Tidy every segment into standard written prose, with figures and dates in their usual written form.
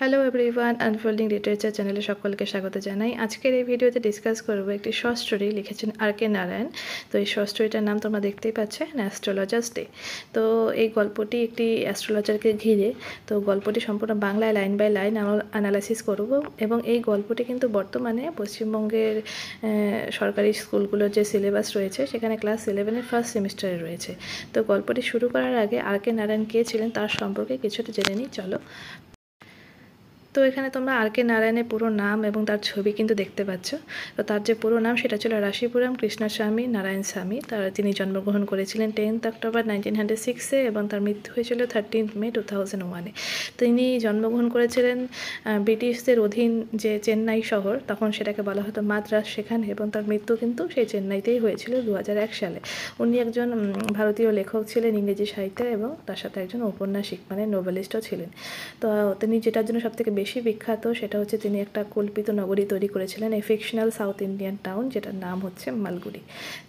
Hello everyone, unfolding literature চ্যানেলে সকলকে স্বাগত জানাই। আজকের এই ভিডিওতে ডিসকাস করব একটি শর্ট স্টোরি লিখেছেন আর.কে নারায়ণ। তো এই শর্ট স্টোরিটার নাম তোমরা দেখতেই পাচ্ছ, অ্যাস্ট্রোলজার্স ডে। তো এই গল্পটি একটি অ্যাস্ট্রোলজারকে ঘিরে। তো গল্পটি সম্পূর্ণ বাংলায় লাইন বাই লাইন অ্যানালাইসিস করব এবং এই গল্পটি কিন্তু বর্তমানে পশ্চিমবঙ্গের সরকারি স্কুলগুলোর যে সিলেবাস রয়েছে সেখানে ক্লাস 11-এর ফার্স্ট সেমিস্টারে রয়েছে। তো গল্পটি শুরু করার আগে আর.কে নারায়ণ কে ছিলেন তার সম্পর্কে কিছুটা জেনে নিই, চলো। তো এখানে তোমরা আর.কে নারায়ণের পুরো নাম এবং তার ছবি কিন্তু দেখতে পাচ্ছ। তো তার যে পুরো নাম সেটা ছিল রাশিপুরম কৃষ্ণস্বামী নারায়ণ স্বামী। তিনি জন্মগ্রহণ করেছিলেন 10th অক্টোবর 1906-এ এবং তার মৃত্যু হয়েছিল 13th মে 2001-এ। তিনি জন্মগ্রহণ করেছিলেন ব্রিটিশদের অধীন যে চেন্নাই শহর, তখন সেটাকে বলা হতো মাদ্রাস, সেখানে, এবং তার মৃত্যু কিন্তু সেই চেন্নাইতেই হয়েছিল 2001 সালে। উনি একজন ভারতীয় লেখক ছিলেন ইংরেজি সাহিত্যে এবং তার সাথে একজন ঔপন্যাসিক মানে নোবেলিস্টও ছিলেন। তো তিনি যেটার জন্য সবথেকে বেশি বিখ্যাত সেটা হচ্ছে তিনি একটা কল্পিত নগরী তৈরি করেছিলেন, এ ফিকশনাল সাউথ ইন্ডিয়ান টাউন, যেটার নাম হচ্ছে মালগুড়ি।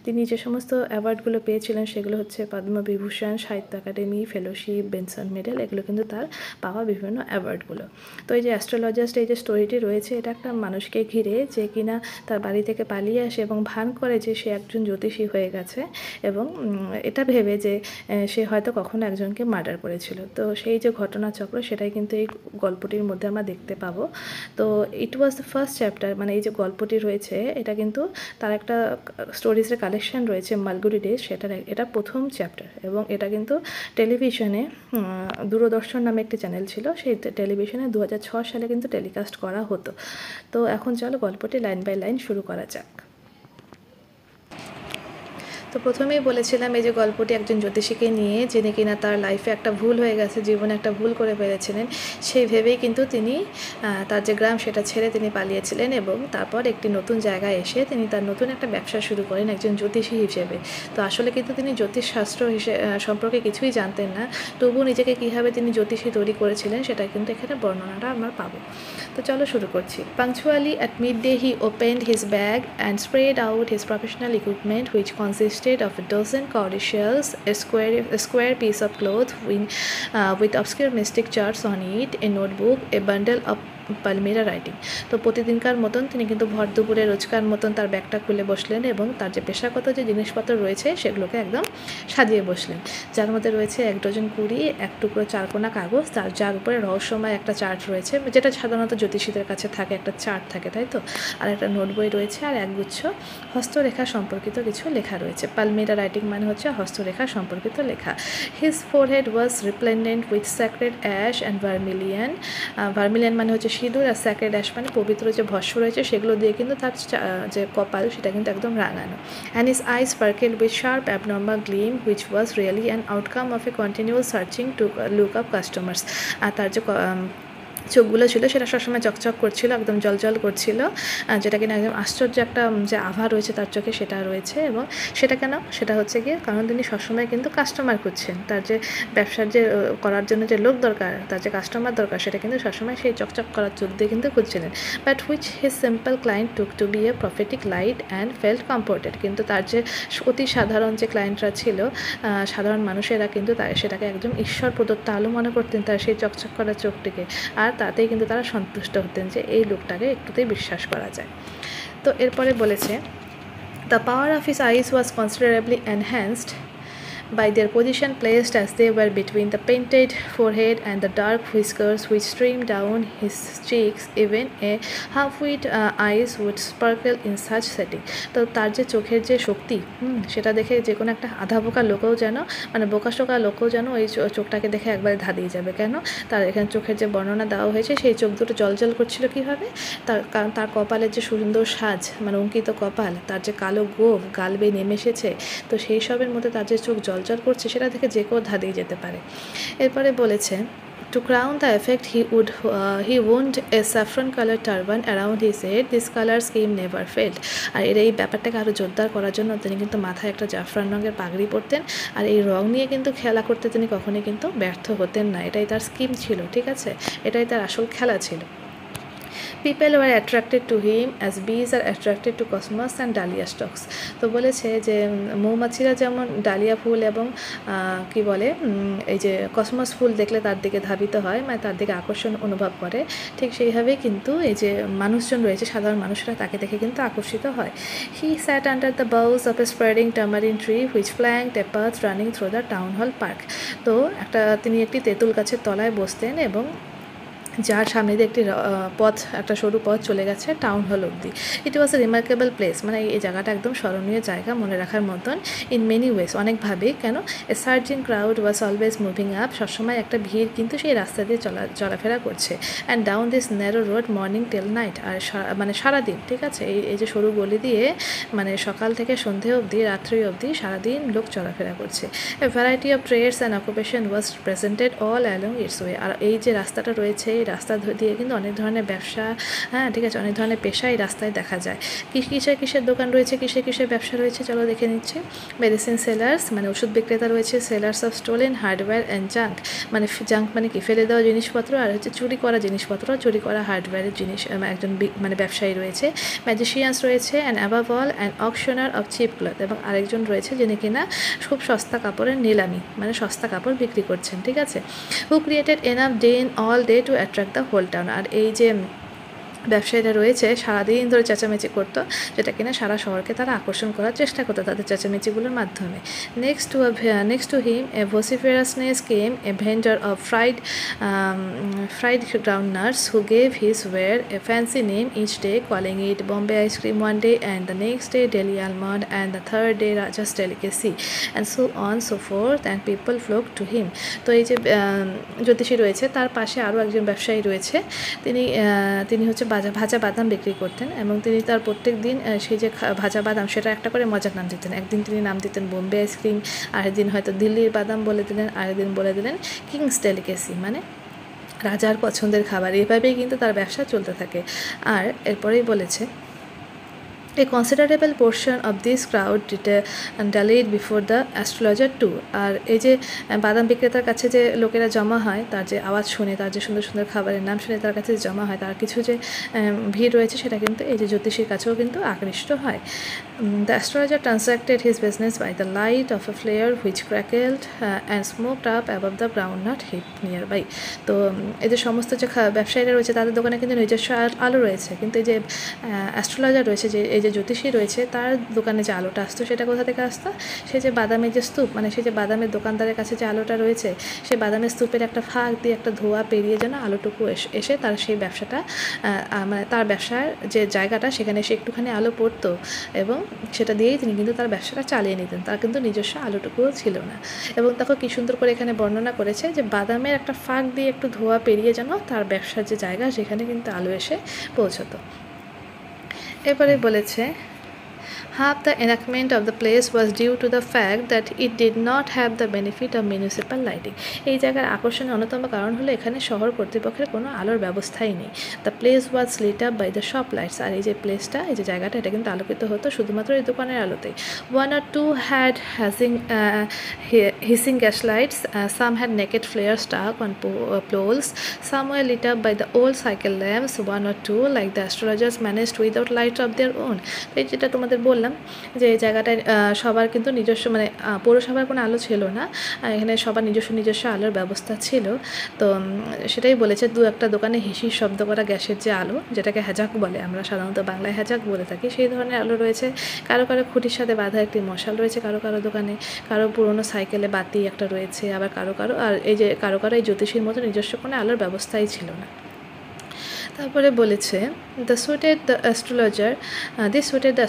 তিনি যে সমস্ত অ্যাওয়ার্ডগুলো পেয়েছিলেন সেগুলো হচ্ছে পদ্মবিভূষণ, সাহিত্য একাডেমি, ফেলোশিপ, বেনসন মেডেল, এগুলো কিন্তু তার পাওয়া বিভিন্ন অ্যাওয়ার্ডগুলো। তো এই যে অ্যাস্ট্রোলজার্স এই যে স্টোরিটি রয়েছে, এটা একটা মানুষকে ঘিরে যে কিনা তার বাড়ি থেকে পালিয়ে আসে এবং ভান করে যে সে একজন জ্যোতিষী হয়ে গেছে এবং এটা ভেবে যে সে হয়তো কখনো একজনকে মার্ডার করেছিল। তো সেই যে ঘটনাচক্র সেটাই কিন্তু এই গল্পটির মধ্যে আমরা দেখতে পাবো। তো ইট ওয়াজ দ্য ফার্স্ট চ্যাপ্টার, মানে এই যে গল্পটি রয়েছে এটা কিন্তু তার একটা স্টোরিজের কালেকশন রয়েছে মালগুড়ি ডেজ, এটা প্রথম চ্যাপ্টার এবং এটা কিন্তু টেলিভিশনে দূরদর্শন নামে একটি চ্যানেল ছিল, সেই টেলিভিশনে 2006 সালে কিন্তু টেলিকাস্ট করা হতো। তো এখন চলো গল্পটি লাইন বাই লাইন শুরু করা যাক। তো প্রথমেই বলেছিলাম এই যে গল্পটি একজন জ্যোতিষীকে নিয়ে, যিনি কিনা তার লাইফে একটা ভুল হয়ে গেছে, জীবনে একটা ভুল করে ফেলেছিলেন, সেই ভেবেই কিন্তু তিনি তার যে গ্রাম সেটা ছেড়ে তিনি পালিয়েছিলেন এবং তারপর একটি নতুন জায়গায় এসে তিনি তার নতুন একটা ব্যবসা শুরু করেন একজন জ্যোতিষী হিসেবে। তো আসলে কিন্তু তিনি জ্যোতিষশাস্ত্র সম্পর্কে কিছুই জানতেন না, তবুও নিজেকে কীভাবে তিনি জ্যোতিষী তৈরি করেছিলেন সেটা কিন্তু এখানে বর্ণনাটা আমরা পাবো। তো চলো শুরু করছি। Punctually at midday he opened his bag and spread out his professional equipment, which consisted of a dozen cowrie shells, a square piece of cloth with obscure mystic charts on it, a notebook, a bundle of palmyra writing. তো প্রতিদিনকার মতন তিনি কিন্তু ভর দুপুরে রোজকার মতন তার ব্যাগটা খুলে বসলেন এবং তার যে পেশাগত যে জিনিসপত্র রয়েছে সেগুলোকে একদম সাজিয়ে বসলেন, যার মধ্যে রয়েছে 1 ডজন কুড়ি, 1 টুকরো 4 কোনা কাগজ, যার উপরে রহস্যময় একটা চার্ট রয়েছে, যেটা সাধারণত জ্যোতিষীদের কাছে থাকে, একটা চার্ট থাকে, তাই তো। আর একটা নোট বই রয়েছে আর একগুচ্ছ হস্তরেখা সম্পর্কিত কিছু লেখা রয়েছে। পালমিরা রাইটিং মানে হচ্ছে হস্তরেখা সম্পর্কিত লেখা। His forehead was resplendent with sacred ash and vermilion. Vermilion মানে হচ্ছে সিঁদুর, আর স্যাক্রেড অ্যাশ মানে পবিত্র যে ভস্য রয়েছে সেগুলো দিয়ে কিন্তু তার যে কপাল সেটা কিন্তু একদম রাঙানো। And his eyes sparkle with sharp abnormal gleam which was really an outcome of a continuous searching to look up customers. আর তার যে চোখগুলো ছিল সেটা সবসময় চকচক করছিল, একদম জলজল করছিল, যেটা কিনা একদম আশ্চর্য একটা যে আভা রয়েছে তার চোখে সেটা রয়েছে। এবং সেটা কেন, সেটা হচ্ছে গিয়ে কারণ তিনি সবসময় কিন্তু কাস্টমার খুঁজছেন, তার যে ব্যবসার যে করার জন্য যে লোক দরকার, তার যে কাস্টমার দরকার, সেটা কিন্তু সবসময় সেই চকচক করার চোখ দিয়ে কিন্তু খুঁজছিলেন। But which his simple client took to be a prophetic light and felt comforted. কিন্তু তার যে অতি সাধারণ যে ক্লায়েন্টরা ছিল, সাধারণ মানুষেরা কিন্তু সেটাকে একদম ঈশ্বর প্রদত্ত আলো মনে করতেন তার সেই চকচক করা চোখটিকে, আর তাতেই কিন্তু তারা সন্তুষ্ট হতেন যে এই লোকটাকে একটুতেই বিশ্বাস করা যায়। তো এরপরে বলেছে, the power of his eyes was considerably enhanced by their position placed as they were between the painted forehead and the dark whiskers which streamed down his cheeks. Even a half-wit eyes would sparkle in such setting. তো তার যে চোখের যে শক্তি, সেটা দেখে যে কোনো একটা আধা বোকা লোকেও যেন, মানে বোকাশোকা লোকেও যেন ওই চোখটাকে দেখে একবারে ধাঁধিয়ে যাবে। কেন, তার এখানে চোখের যে বর্ণনা দেওয়া হয়েছে সেই চোখ দুটো জলজল করছিল কীভাবে, কারণ তার কপালের যে সুন্দর সাজ, মানে অঙ্কিত কপাল, তার যে কালো গোঁফ গাল বেয়ে নেমে এসেছে, তো সেই সবের মধ্যে তার যে চোখ জলজল করছে সেটা দেখে যে কেউ ধাঁধিয়ে যেতে পারে। এরপরে বলেছে, to crown the effect he wound a saffron colored turban around his head. This color scheme never failed. আর এই ব্যাপারটাকে আরও জোরদার করার জন্য তিনি কিন্তু মাথায় একটা জাফরান রঙের পাগড়ি পরতেন, আর এই রং নিয়ে কিন্তু খেলা করতে তিনি কখনোই কিন্তু ব্যর্থ হতেন না। এটাই তার স্কিম ছিল, ঠিক আছে, এটাই তার আসল খেলা ছিল। People were attracted to him as bees are attracted to cosmos and dahlia stalks. তো বলেছে যে মৌমাছিরা যেমন ডালিয়া ফুল এবং কি বলে এই যে কসমস ফুল দেখলে তার দিকে ধাবিত হয়, মানে তার দিকে আকর্ষণ অনুভব করে, ঠিক সেইভাবেই কিন্তু এই যে মানুষজন রয়েছে, সাধারণ মানুষরা তাকে দেখে কিন্তু আকর্ষিত হয়। He sat under the boughs of a spreading tamarind tree which flanked a path running through the town hall park. তো তিনি একটি তেঁতুল গাছের তলায় বসতেন এবং যার সামনে দিয়ে একটি পথ, একটা সরু পথ চলে গেছে টাউন হল অবধি। ইট ওয়াজ এ রিমার্কেবল প্লেস, মানে এই জায়গাটা একদম স্মরণীয় জায়গা, মনে রাখার মতন ইন মেনি ওয়েজ, অনেকভাবেই। কেন? A surging crowd was always moving up, সবসময় একটা ভিড় কিন্তু সেই রাস্তা দিয়ে চলাফেরা করছে। And down this narrow road morning till night, আর মানে সারাদিন, ঠিক আছে, এই যে সরু গলি দিয়ে মানে সকাল থেকে সন্ধে অবধি, রাত্রি অবধি সারাদিন লোক চলাফেরা করছে। A variety of trades and occupation was presented all along its way. আর এই যে রাস্তাটা রয়েছে, এই রাস্তা দিয়ে কিন্তু অনেক ধরনের ব্যবসা, হ্যাঁ ঠিক আছে, অনেক ধরনের পেশা এই রাস্তায় দেখা যায়। কিসের দোকান রয়েছে, কিসের ব্যবসা রয়েছে, চলো দেখে নিচ্ছি। মেডিসিন সেলার্স, মানে ওষুধ বিক্রেতা রয়েছে। Sellers of stolen hardware and junk, মানে জাঙ্ক মানে কি, ফেলে দেওয়া জিনিসপত্র, আর হচ্ছে চুরি করা জিনিসপত্র, চুরি করা হার্ডওয়্যারের জিনিস একজন মানে ব্যবসায়ী রয়েছে। ম্যাজিশিয়ানস রয়েছে, and above all and auctioneer of cheap cloth, এবং আরেকজন রয়েছে যিনি কিনা খুব সস্তা কাপড়ের নিলামি, মানে সস্তা কাপড় বিক্রি করছেন, ঠিক আছে। Who created enough day in all day to attract the whole town. আর এই যে ব্যবসায়ীরা রয়েছে সারাদিন ধরে চেঁচামেচি করতো, যেটা কিনা সারা শহরকে তারা আকর্ষণ করার চেষ্টা করতো তাদের চেঁচামেচিগুলোর মাধ্যমে। Next to him A vociferousness came a vendor of fried groundnuts who gave his ware a fancy name each day, calling it Bombay ice cream one day, and the next day Delhi almond, and the third day Raja's delicacy, and so on so forth, and people flocked to him. তো এই যে জ্যোতিষী রয়েছে, তার পাশে আরও একজন ব্যবসায়ী রয়েছে, তিনি হচ্ছে ভাজা বাদাম বিক্রি করতেন, এবং তিনি তার প্রত্যেক দিন সেই যে ভাজা বাদাম, সেটা একটা করে মজার নাম দিতেন। একদিন তিনি নাম দিতেন বোম্বে আইসক্রিম, আরেকদিন হয়তো দিল্লির বাদাম বলে দিলেন, আরেকদিন বলে দিলেন কিংস ডেলিকেসি, মানে রাজার পছন্দের খাবার। এভাবেই কিন্তু তার ব্যবসা চলতে থাকে। আর এরপরেই বলেছে A considerable portion of this crowd dallied before the astrologer too. আর এই যে বাদাম বিক্রেতার কাছে যে লোকেরা জমা হয়, তার যে আওয়াজ শুনে, তার যে সুন্দর সুন্দর খাবারের নাম শুনে তার কাছে জমা হয়, তার কিছু যে ভিড় রয়েছে, সেটা কিন্তু এই যে জ্যোতিষীর কাছেও কিন্তু আকৃষ্ট হয়। The astrologer transacted his business by the light of a flare which crackled and smoked up above the groundnut heap nearby. তো এই যে সমস্ত যে ব্যবসায়ীরা রয়েছে, তাদের দোকানে কিন্তু নিজস্ব আলো রয়েছে, কিন্তু এই যে অ্যাস্ট্রোলজার রয়েছে, যে এই যে জ্যোতিষী রয়েছে, তার দোকানে যে আলোটা আসতো, সেটা কোথা থেকে আসতো? সে যে বাদামের যে স্তূপ, মানে সে যে বাদামের দোকানদারের কাছে যে আলোটা রয়েছে, সেই বাদামের স্তূপের একটা ফাঁক দিয়ে একটা ধোঁয়া পেরিয়ে যেন আলোটুকু এসে তার সেই ব্যবসাটা, মানে তার ব্যবসার যে জায়গাটা, সেখানে সে একটুখানি আলো পড়তো, এবং সেটা দিয়েই তিনি কিন্তু তার ব্যবসাটা চালিয়ে নিতেন। তার কিন্তু নিজস্ব আলোটুকুও ছিল না। এবং তাকে কী সুন্দর করে এখানে বর্ণনা করেছে যে বাদামের একটা ফাঁক দিয়ে একটু ধোঁয়া পেরিয়ে যেন তার ব্যবসার যে জায়গা, সেখানে কিন্তু আলো এসে পৌঁছতো। এরপরে বলেছে half the enactment of the place was due to the fact that it did not have the benefit of municipal lighting. এই জায়গার আকর্ষণের অন্যতম কারণ হলো এখানে শহর কর্তৃপক্ষের কোনো আলোর ব্যবস্থাই নেই। The place was lit up by the shop lights. আর এই যে প্লেসটা, এই যে জায়গাটা, এটা কিন্তু আলোকিত হতো শুধুমাত্র এই দোকানের আলোতেই। One or two had hissing gaslights, some had naked flares stuck on poles, some were lit up by the old cycle lamps, one or two, like the astrologers, managed without lights of their own. এই যেটা তোমাদের বললাম যে এই জায়গাটায় সবার কিন্তু নিজস্ব, মানে পৌরসভার কোনো আলো ছিল না, এখানে সবার নিজস্ব আলোর ব্যবস্থা ছিল। তো সেটাই বলেছে, দু একটা দোকানে হিসির শব্দ করা গ্যাসের যে আলো, যেটাকে হ্যাজাক বলে, আমরা সাধারণত বাংলায় হ্যাজাক বলে থাকি, সেই ধরনের আলো রয়েছে। কারো খুঁটির সাথে বাঁধা একটি মশাল রয়েছে কারো দোকানে, কারো পুরনো সাইকেলে বাতি একটা রয়েছে, আবার কারো আর এই যে কারো এই জ্যোতিষীর মতো নিজস্ব কোনো আলোর ব্যবস্থাই ছিল না। তারপরে বলেছে this suited the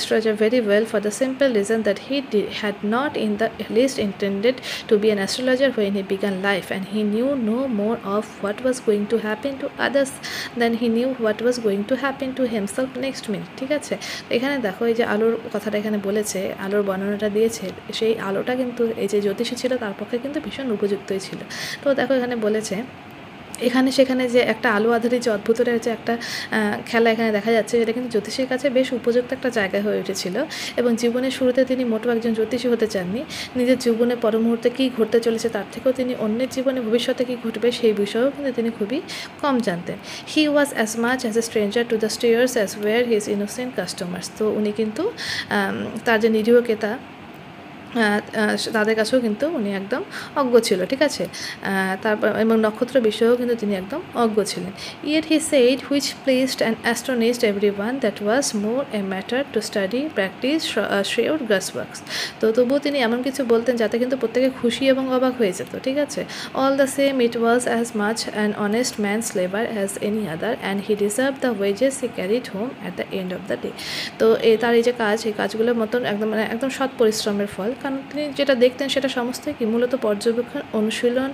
astrologer very well for the simple reason that he had not in the least intended to be an astrologer when he began life, and he knew no more of what was going to happen to others than he knew what was going to happen to himself next minute. ঠিক আছে, এখানে দেখো এই যে আলোর কথাটা এখানে বলেছে, আলোর বর্ণনাটা দিয়েছে, সেই আলোটা কিন্তু এই যে জ্যোতিষী ছিল তার পক্ষে কিন্তু ভীষণ উপযুক্তই ছিল। তো দেখো এখানে বলেছে এখানে সেখানে যে একটা আলো আঁধারি যে অদ্ভুতের যে একটা খেলা এখানে দেখা যাচ্ছে, সেটা কিন্তু জ্যোতিষীর কাছে বেশ উপযুক্ত একটা জায়গা হয়ে উঠেছিল। এবং জীবনের শুরুতে তিনি মোটেও একজন জ্যোতিষী হতে চাননি। নিজের জীবনে পর মুহূর্তে কী ঘটতে চলেছে তার থেকেও তিনি অন্যের জীবনে ভবিষ্যতে কী ঘটবে সেই বিষয়েও কিন্তু তিনি খুবই কম জানতেন। He was as much as a stranger to the stars as were his innocent customers. তো উনি কিন্তু তার যে নিরীহ ক্রেতা তাদের কাছেও কিন্তু উনি একদম অজ্ঞ ছিল, ঠিক আছে। তারপর এবং নক্ষত্র বিষয়েও কিন্তু তিনি একদম অজ্ঞ ছিলেন। Yet he said which placed and astonished every that was more a matter to study practice shrewd guess works. তো তবুও তিনি এমন কিছু বলতেন যাতে কিন্তু প্রত্যেকে খুশি এবং অবাক হয়ে যেত, ঠিক আছে। All the same it was as much an honest man's labour as any other and he deserve the wages he carried home at the end of the day. তো তার এই যে কাজ, এই কাজগুলোর মতন একদম সৎ পরিশ্রমের ফল। কারণ তিনি যেটা দেখতেন সেটা সমস্তই কি মূলত পর্যবেক্ষণ, অনুশীলন,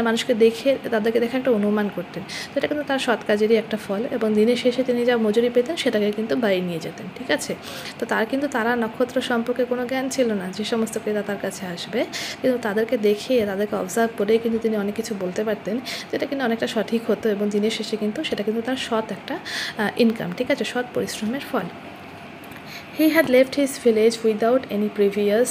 মানুষকে দেখে তাদেরকে দেখে একটা অনুমান করতেন। তো এটা কিন্তু তার সৎ কাজেরই একটা ফল। এবং দিনের শেষে তিনি যা মজুরি পেতেন সেটাকে কিন্তু বাড়ি নিয়ে যেতেন, ঠিক আছে। তো তার কিন্তু তারা নক্ষত্র সম্পর্কে কোনো জ্ঞান ছিল না, যে সমস্ত ক্রেতা তার কাছে আসবে। কিন্তু তাদেরকে দেখে, তাদেরকে অবজার্ভ করেই কিন্তু তিনি অনেক কিছু বলতে পারতেন, যেটা কিন্তু অনেকটা সঠিক হতো। এবং দিনের শেষে কিন্তু সেটা কিন্তু তার সৎ একটা ইনকাম, ঠিক আছে, সৎ পরিশ্রমের ফল। He had left his village without any previous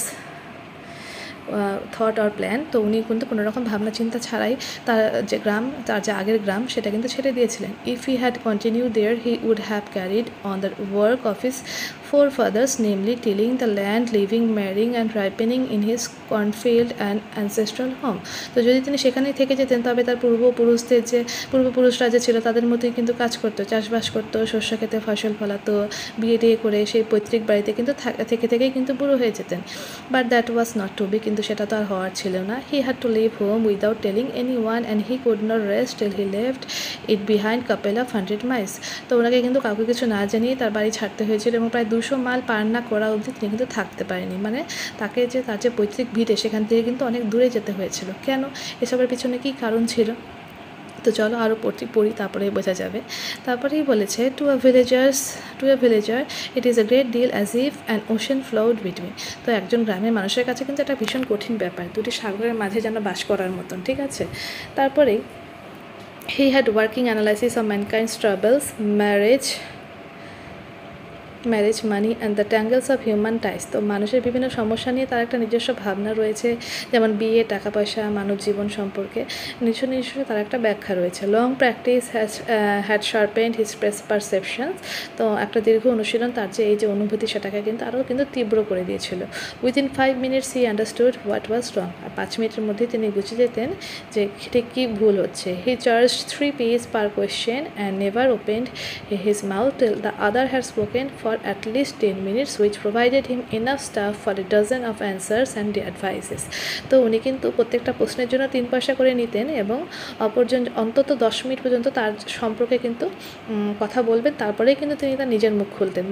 thought or plan. তো উনি কিন্তু কোনোরকম ভাবনা চিন্তা ছাড়াই তার যে গ্রাম, তার যে আগের গ্রাম সেটা কিন্তু ছেড়ে দিয়েছিলেন। If he had continue there he would have carried on the work of his forefathers, namely tilling the land, living, marrying and ripening in his cornfield and ancestral home. তো যদি তিনি সেখানেই থেকে যেতেন তবে তার পূর্বপুরুষরা যে ছিল তাদের মতোই কিন্তু কাজ করতো, চাষবাস করতো, শস্য খেতে ফসল ফলাতো, বিয়ে টিয়ে করে সেই পৈতৃক বাড়িতে কিন্তু থেকেই কিন্তু বুড়ো হয়ে যেতেন। But that was not to be, কিন্তু সেটা তো আর হওয়ার ছিল না। He had to leave home without telling anyone and he could not rest till he left it behind couple of 100 miles। তো ওনাকে কিন্তু কাউকে কিছু না জানিয়ে তার বাড়ি ছাড়তে হয়েছিল এবং প্রায় 200 মাইল পার না করা অবধি তিনি কিন্তু থাকতে পারেনি। তার যে পৈতৃক ভিটে সেখান থেকে কিন্তু অনেক দূরে যেতে হয়েছিল। কেন? এসবের পিছনে কী কারণ ছিল? তো চলো আরও পড়ি, তারপরেই বোঝা যাবে। তারপরেই বলেছে to a villager it is a great deal as if an ocean flowed between. তো একজন গ্রামের মানুষের কাছে কিন্তু একটা ভীষণ কঠিন ব্যাপার, দুটি সাগরের মাঝে যেন বাস করার মতন, ঠিক আছে। তারপরেই he had working analysis of mankind's travels, marriage, money and the tangles of human ties. তো মানুষের বিভিন্ন সমস্যা নিয়ে তার একটা নিজস্ব ভাবনা রয়েছে, যেমন বিয়ে, টাকা পয়সা, মানব জীবন সম্পর্কে নিজস্ব তার একটা ব্যাখ্যা রয়েছে। Long practice had sharpened his perceptions. তো একটা দীর্ঘ অনুশীলন তার যে এই যে অনুভূতি সেটাকে কিন্তু আরও কিন্তু তীব্র করে দিয়েছিল। Within 5 minutes he understood what was wrong. আর 5 মিনিটের মধ্যেই তিনি বুঝে যেতেন যে ঠিক কী ভুল হচ্ছে। হি charge 3 rupees per question and never opened his mouth till the other had spoken for at least 10 minutes, which provided him enough stuff for a dozen of answers and advices. তো উনি কিন্তু প্রত্যেকটা প্রশ্নের জন্য 3 পয়সা করে নিতেন এবং অপরজন অন্তত 10 মিনিট পর্যন্ত তার সম্পর্কে কিন্তু কথা বলবেন, তারপরেই কিন্তু তিনি তার নিজের মুখ খুলতেন।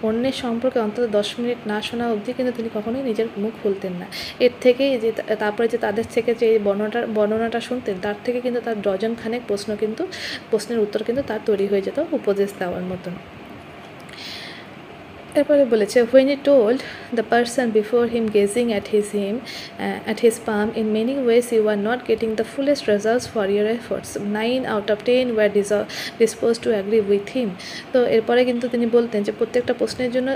অন্যের সম্পর্কে অন্তত 10 মিনিট না শোনা অবধি কিন্তু তিনি কখনোই নিজের মুখ খুলতেন না। এর থেকেই যে তারপরে যে তাদের থেকে যে বর্ণনাটা শুনতেন তার থেকে কিন্তু তার ডজন খানেক প্রশ্নের উত্তর কিন্তু তার তৈরি হয়ে যেত উপদেশ দেওয়ার মতন। এরপরে বলেছে when he told the person before him gazing at his palm, in many ways you are not getting the fullest results for your efforts. 9 out of 10 were disposed to agree with him. তো এরপরে কিন্তু তিনি বলতেন যে প্রত্যেকটা প্রশ্নের জন্য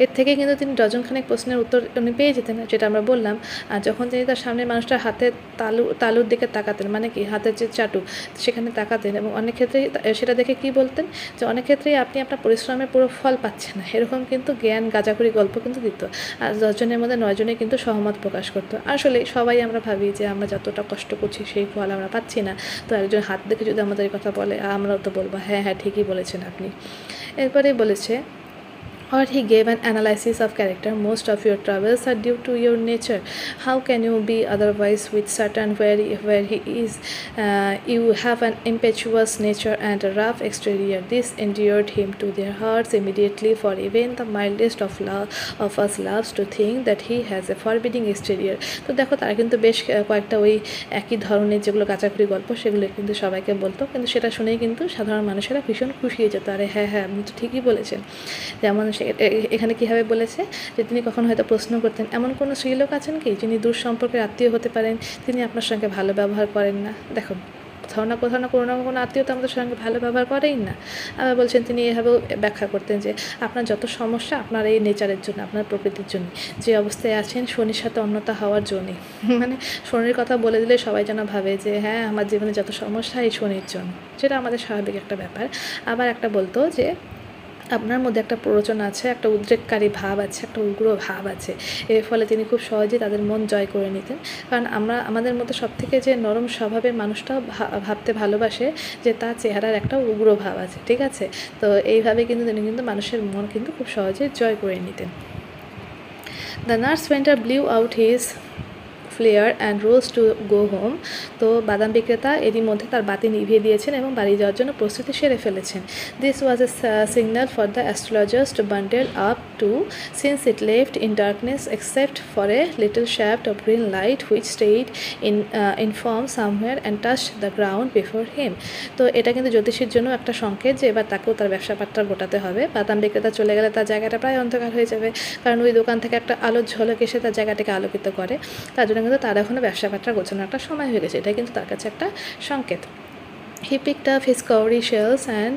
এর থেকে কিন্তু তিনি ডজনখানেক প্রশ্নের উত্তর উনি পেয়ে যেতেন, যেটা আমরা বললাম। আর যখন তিনি তার সামনের মানুষটার হাতের তালুর দিকে তাকাতেন, কি হাতের যে চাটু সেখানে তাকাতেন, এবং অনেক ক্ষেত্রেই সেটা দেখে কি বলতেন যে অনেক ক্ষেত্রেই আপনি আপনার পরিশ্রমের পুরো ফল পাচ্ছেন না, এরকম কিন্তু জ্ঞান গাঁজাখুরি গল্প কিন্তু দিত। আর 10 জনের মধ্যে 9 জনে কিন্তু সহমত প্রকাশ করতো। আসলে সবাই আমরা ভাবি যে আমরা যতটা কষ্ট করছি সেই ফল আমরা পাচ্ছি না। তো একজন হাত দেখে যদি আমাদের এই কথা বলে, আমরাও তো বলবো হ্যাঁ ঠিকই বলেছেন আপনি। এরপরে বলেছে or he gave an analysis of character. Most of your troubles are due to your nature. How can you be otherwise with certain where he is? You have an impetuous nature and a rough exterior. This endeared him to their hearts immediately, for even the mildest of us loves to think that he has a forbidding exterior. তো দেখো তারা কিন্তু বেশ কয়েকটা ওই একই ধরনের যেগুলো গাঁচাখুরি গল্প সেগুলো কিন্তু সবাইকে বলতো, কিন্তু সেটা শুনেই কিন্তু সাধারণ মানুষেরা ভীষণ খুশি হয়ে যেত, আরে হ্যাঁ আপনি তো ঠিকই বলেছেন। যেমন এখানে কীভাবে বলেছে যে তিনি কখনো হয়তো প্রশ্ন করতেন, এমন কোনো স্ত্রীলোক আছেন কি যিনি দূর সম্পর্কের আত্মীয় হতে পারেন, তিনি আপনার সঙ্গে ভালো ব্যবহার করেন না। দেখুন কোথাও না কোনো আত্মীয় তো আমাদের সঙ্গে ভালো ব্যবহার করেই না। আবার বলছেন তিনি এভাবেও ব্যাখ্যা করতেন যে আপনার যত সমস্যা আপনার এই নেচারের জন্য, আপনার প্রকৃতির জন্য, যে অবস্থায় আছেন শনির সাথে অন্যতা হওয়ার জন্যই। মানে শনির কথা বলে দিলে সবাই যেন ভাবে যে হ্যাঁ আমার জীবনে যত সমস্যা এই শনির জন্য, যেটা আমাদের স্বাভাবিক একটা ব্যাপার। আবার একটা বলতো যে আপনার মধ্যে একটা প্ররোচনা আছে, একটা উদ্রেককারী ভাব আছে, একটা উগ্র ভাব আছে। এর ফলে তিনি খুব সহজেই তাদের মন জয় করে নিতেন। কারণ আমাদের মধ্যে সবথেকে যে নরম স্বভাবের মানুষটাও ভাবতে ভালোবাসে যে তার চেহারার একটা উগ্র ভাব আছে, ঠিক আছে? তো এইভাবে কিন্তু তিনি কিন্তু মানুষের মন কিন্তু খুব সহজেই জয় করে নিতেন। The nurse painter blew out his flare and rose to go home. তো বাদাম বিক্রেতা এরই মধ্যে তার বাতি নিভিয়ে দিয়েছেন এবং বাড়ি যাওয়ার জন্য প্রস্তুতি সেরে ফেলেছেন। This was a signal for the astrologers to bundle up too since it left in darkness except for a little shaft of green light which stayed in from somewhere and touch the ground before him. তো এটা কিন্তু জ্যোতিষীর জন্য একটা সংকেত যে এবার তাকেও তার ব্যবসা পাটটা গোটাতে হবে। বাদাম বিক্রেতা চলে গেলে তার জায়গাটা প্রায় অন্ধকার হয়ে যাবে, কারণ ওই দোকান থেকে একটা আলোর ঝলক এসে তার জায়গাটাকে আলোকিত করে। তার জন্য কিন্তু তার এখনও ব্যবসা পাটটা গোছানোর একটা সময় হয়ে গেছে, এটা কিন্তু তার কাছে একটা সংকেত। He picked up his cowrie shells and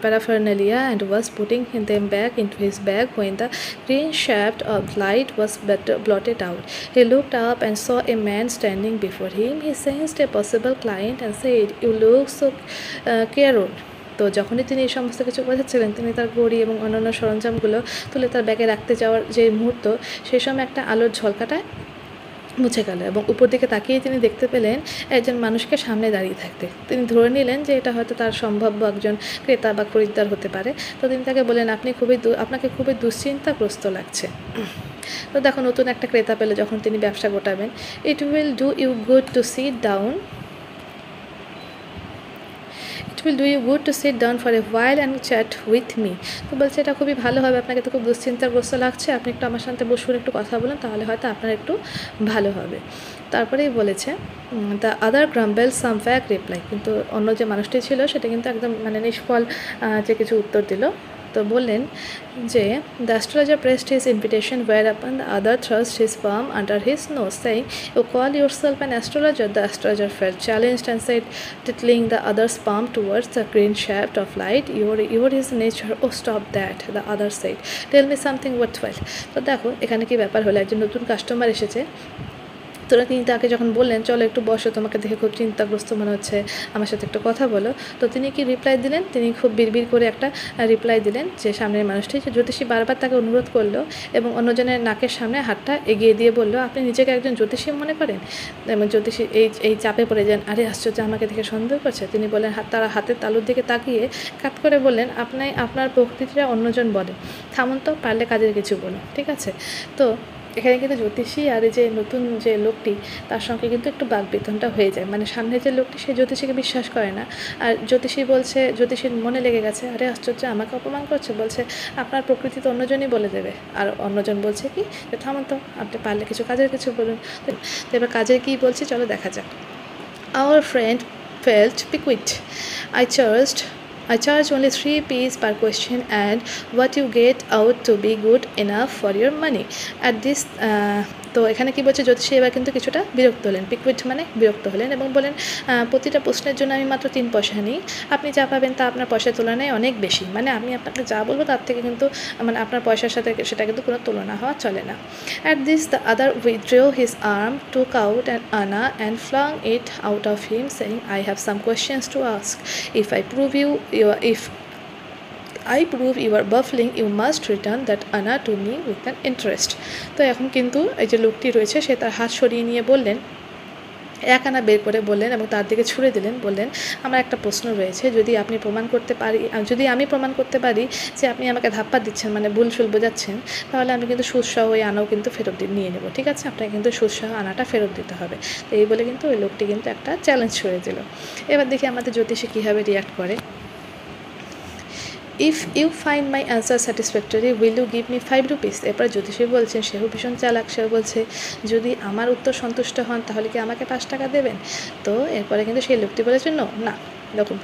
paraphernalia and was putting them back into his bag when the green shaft of light was blotted out. He looked up and saw a man standing before him. He sensed a possible client and said, "You look so careworn." তো যখনই তিনি এই সমস্ত কিছু বোঝাচ্ছিলেন, তিনি তার ঘড়ি এবং অন্যান্য সরঞ্জামগুলো তুলে তার ব্যাগে রাখতে যাওয়ার যে মুহূর্ত, সেই সময় একটা আলোর ঝলকাটায় মুছে গেল এবং উপর দিকে তাকিয়ে তিনি দেখতে পেলেন একজন মানুষকে সামনে দাঁড়িয়ে থাকতে। তিনি ধরে নিলেন যে এটা হয়তো তার সম্ভাব্য একজন ক্রেতা বা খরিদ্দার হতে পারে। তো তিনি তাকে বললেন, আপনাকে খুবই দুশ্চিন্তাগ্রস্ত লাগছে। তো দেখো নতুন একটা ক্রেতা পেলে যখন তিনি ব্যবসা গোটাবেন। It will do you good to sit down to sit down for a while and chat with me. তো বলছে এটা খুবই ভালো হবে, আপনাকে তো খুব দুশ্চিন্তাগ্রস্ত লাগছে, আপনি একটু আমার সাথে বসুন, একটু কথা বলুন, তাহলে হয়তো আপনার একটু ভালো হবে। তারপরেই বলেছে the other গ্রাম্বেল some pack reply. কিন্তু অন্য যে মানুষটি ছিল সেটা কিন্তু একদম নিষ্ফল যে কিছু উত্তর দিল। তো বললেন যে the astrologer pressed his invitation were upon the other thrust his palm under his nose saying, you call yourself an astrologer? The astrologer felt challenged and said, tittling the other's palm towards the green shaft of light, your is nature. Oh, stop that, the other said. Tell me something worthwhile. তো দেখো এখানে কি ব্যাপার হলো, একজন নতুন customer এসেছে। তো তিনি তাকে যখন বললেন চলো একটু বসো, তোমাকে দেখে খুব চিন্তাগ্রস্ত মনে হচ্ছে, আমার সাথে একটু কথা বলো। তো তিনি কি রিপ্লাই দিলেন? তিনি খুব বিড়বিড় করে একটা রিপ্লাই দিলেন যে সামনের মানুষটি, যে জ্যোতিষী বারবার তাকে অনুরোধ করলো এবং অন্যজনের নাকের সামনে হাতটা এগিয়ে দিয়ে বলল, আপনি নিজেকে একজন জ্যোতিষী মনে করেন? এবং জ্যোতিষী এই চাপে পড়ে যান, আরে আশ্চর্য, আমাকে দেখে সন্দেহ করছে। তিনি বললেন, তারা হাতের তালুর দিকে তাকিয়ে কাট করে বললেন, আপনার প্রকৃতিটা অন্যজন বলে, থামুন তো, পারলে কাজের কিছু বলুন, ঠিক আছে? তো এখানে কিন্তু জ্যোতিষী আর এই যে নতুন যে লোকটি তার সঙ্গে কিন্তু একটু বাকবিতণ্ডা হয়ে যায়। সামনে যে লোকটি সে জ্যোতিষীকে বিশ্বাস করে না, আর জ্যোতিষীর মনে লেগে গেছে, আরে আশ্চর্য, আমাকে অপমান করছে, বলছে আপনার প্রকৃতি তো অন্যজনই বলে দেবে। আর অন্যজন বলছে কি, যে থামুন তো, আপনি পারলে কাজের কিছু বলুন। তো এবার কাজের কী বলছি চলো দেখা যাক। Our friend felt piqued. I charge only 3 rupees per question and what you get out to be good enough for your money. At this তো এখানে কি বলছে, জ্যোতিষী এবার কিন্তু কিছুটা বিরক্ত হলেন, পিকুইট বিরক্ত হলেন এবং বলেন প্রতিটা প্রশ্নের জন্য আমি মাত্র 3 পয়সা নিই, আপনি যা পাবেন তা আপনার পয়সার তুলনায় অনেক বেশি। আমি আপনাকে যা বলবো তার থেকে কিন্তু আপনার পয়সার সাথে সেটা কিন্তু কোনো তুলনা হওয়া চলে না। At this the other withdrew his arm, took out an anna and flung it out of him, saying, I have some questions to ask. If I prove you are baffling, you must return that anna to me with an interest. তো এখন কিন্তু এই যে লোকটি রয়েছে সে তার হাত সরিয়ে নিয়ে বললেন, এক আনা বের করে বললেন এবং তার দিকে ছুঁড়ে দিলেন, বললেন আমার একটা প্রশ্ন রয়েছে, যদি আমি প্রমাণ করতে পারি যে আপনি আমাকে ধাপ্পা দিচ্ছেন, ভুলসুল বোঝাচ্ছেন, তাহলে আমি কিন্তু সুদসহ ওই আনাও কিন্তু ফেরত নিয়ে নেব, ঠিক আছে? আপনাকে কিন্তু সুদসহ আনাটা ফেরত দিতে হবে। তো এই বলে কিন্তু ওই লোকটি কিন্তু একটা চ্যালেঞ্জ ছুড়ে দিল। এবার দেখি আমাদের জ্যোতিষী কীভাবে রিয়াক্ট করে। If you find my answer satisfactory will you give me 5 rupees. এরপর জ্যোতিষী বলছেন, সেও ভীষণ চালাক, সেও বলছে যদি আমার উত্তর সন্তুষ্ট হন তাহলে কি আমাকে 5 টাকা দেবেন? তো এরপরে কিন্তু সেই লোকটি বলেছে না। দেখুন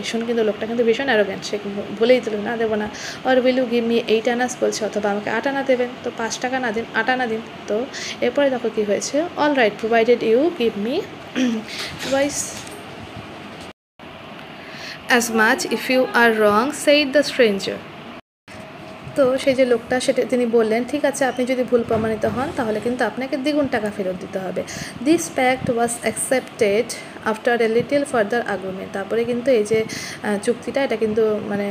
লোকটা কিন্তু ভীষণ অ্যারোগ্যান্ট, সে বলেই দিল না, দেবো না। Or will you give me 8 annas বলছে, অথবা আমাকে 8 আনা দেবেন। তো 5 টাকা না দিন, 8 আনা দিন। তো এরপরে দেখো কী হয়েছে, all right provided you give me twice as much if you are wrong, said the stranger. তো সেই যে লোকটা সেটা তিনি বললেন, ঠিক আছে আপনি যদি ভুল প্রমাণিত হন তাহলে কিন্তু আপনাকে দ্বিগুণ টাকা ফেরত দিতে হবে। This pact was accepted after a little further argument. তারপরে কিন্তু এই যে চুক্তিটা এটা কিন্তু মানে